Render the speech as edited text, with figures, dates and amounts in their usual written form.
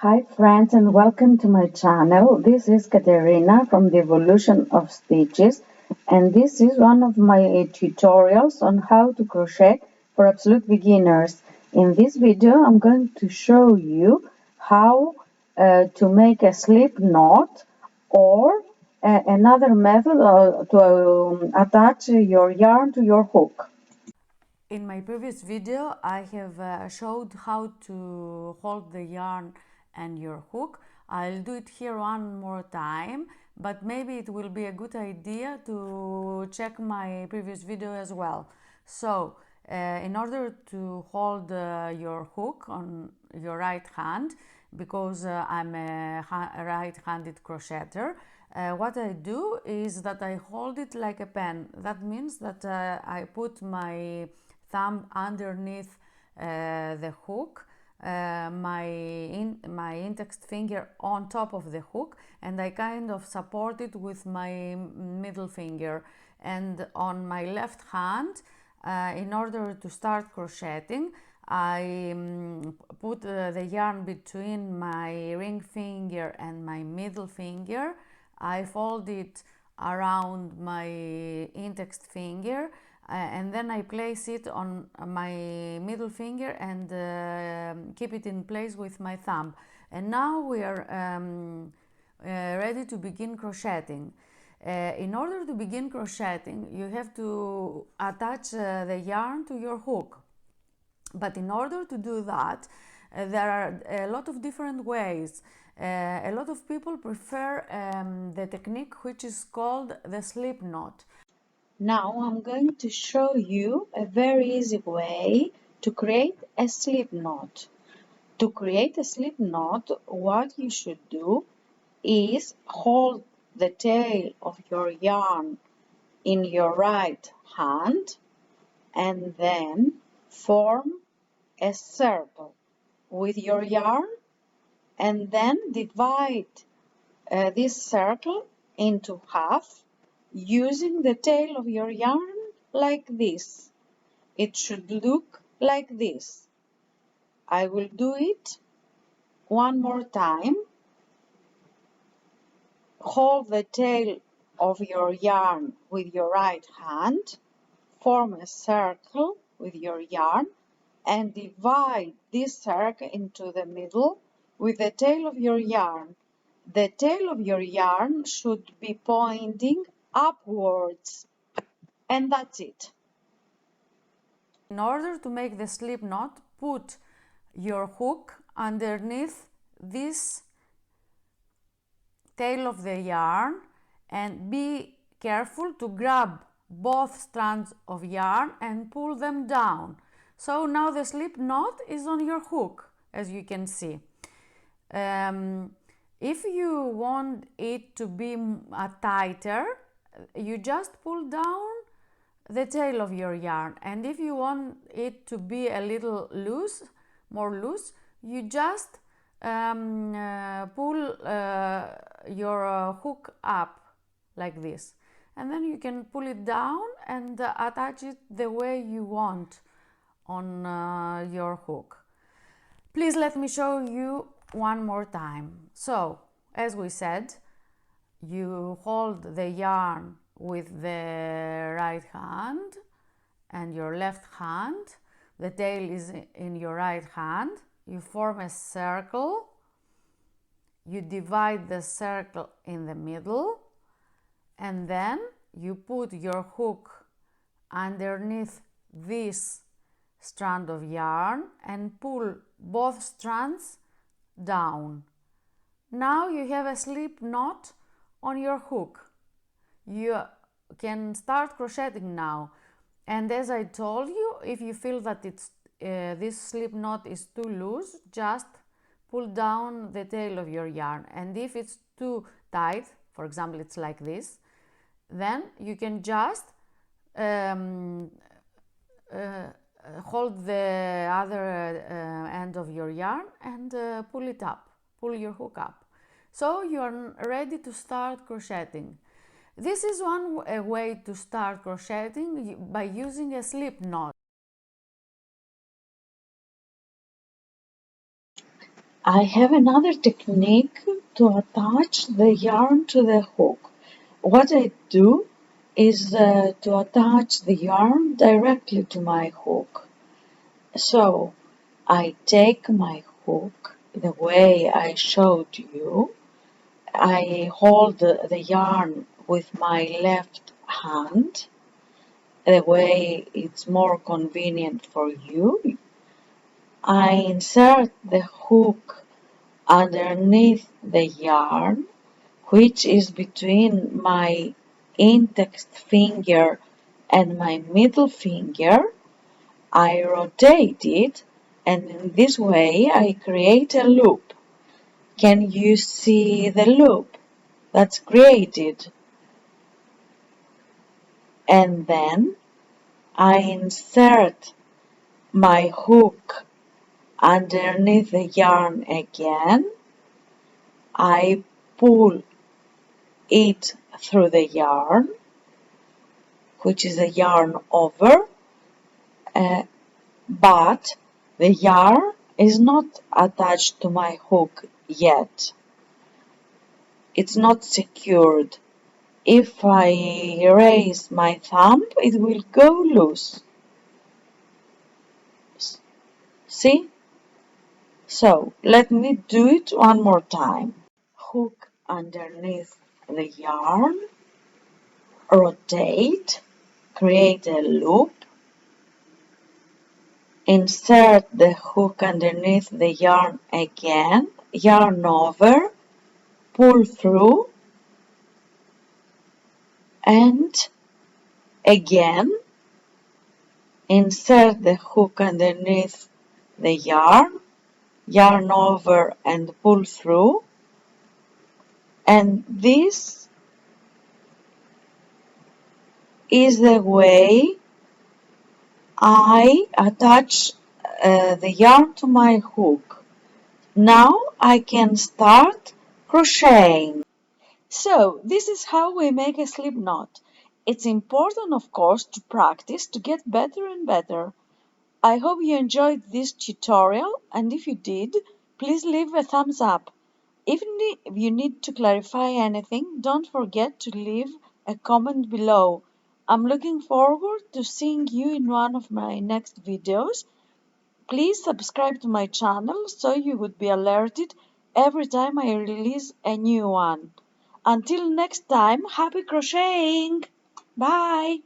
Hi friends and welcome to my channel. This is Katerina from the Evolution of Stitches, and this is one of my tutorials on how to crochet for absolute beginners. In this video I'm going to show you how to make a slip knot or another method to attach your yarn to your hook. In my previous video, I have showed how to hold the yarn and your hook. I'll do it here one more time, but maybe it will be a good idea to check my previous video as well. So, in order to hold your hook on your right hand, because I'm a right-handed crocheter, what I do is that I hold it like a pen. That means that I put my thumb underneath the hook, my index finger on top of the hook, and I kind of support it with my middle finger. And on my left hand, in order to start crocheting, I put the yarn between my ring finger and my middle finger. I fold it around my index finger, and then I place it on my middle finger and keep it in place with my thumb. And now we are ready to begin crocheting. In order to begin crocheting, you have to attach the yarn to your hook. But in order to do that, there are a lot of different ways. A lot of people prefer the technique which is called the slip knot. Now I'm going to show you a very easy way to create a slip knot. To create a slip knot, what you should do is hold the tail of your yarn in your right hand and then form a circle with your yarn and then divide this circle into half using the tail of your yarn like this. It should look like this. I will do it one more time. Hold the tail of your yarn with your right hand, form a circle with your yarn, and divide this circle into the middle with the tail of your yarn. The tail of your yarn should be pointing upwards. And that's it. In order to make the slip knot, put your hook underneath this tail of the yarn and be careful to grab both strands of yarn and pull them down. So now the slip knot is on your hook, as you can see. If you want it to be tighter, you just pull down the tail of your yarn, and if you want it to be a little loose, more loose, you just pull your hook up like this, and then you can pull it down and attach it the way you want on your hook. Please let me show you one more time. So, as we said, you hold the yarn with the right hand and your left hand. The tail is in your right hand. You form a circle. You divide the circle in the middle, and then you put your hook underneath this strand of yarn and pull both strands down. Now you have a slip knot on your hook. You can start crocheting now, and as I told you, if you feel that this slip knot is too loose, just pull down the tail of your yarn, and if it's too tight, for example it's like this, then you can just hold the other end of your yarn and pull it up, pull your hook up. So you are ready to start crocheting. This is one way to start crocheting by using a slip knot. I have another technique to attach the yarn to the hook. What I do is to attach the yarn directly to my hook. So I take my hook the way I showed you. I hold the yarn with my left hand the way it's more convenient for you. I insert the hook underneath the yarn, which is between my index finger and my middle finger. I rotate it, and in this way I create a loop. Can you see the loop that's created? And then I insert my hook underneath the yarn again. I pull it through the yarn, which is a yarn over, uh, but the yarn is not attached to my hook yet. It's not secured. If I raise my thumb, it will go loose. See? So let me do it one more time. Hook underneath the yarn, rotate, create a loop, insert the hook underneath the yarn again, yarn over, pull through, and again insert the hook underneath the yarn, yarn over and pull through, and this is the way I attach the yarn to my hook. Now I can start crocheting. So this is how we make a slip knot. It's important, of course, to practice to get better and better. I hope you enjoyed this tutorial, and if you did, please leave a thumbs up. Even if you need to clarify anything, don't forget to leave a comment below. I'm looking forward to seeing you in one of my next videos. Please subscribe to my channel so you would be alerted every time I release a new one. Until next time, happy crocheting! Bye!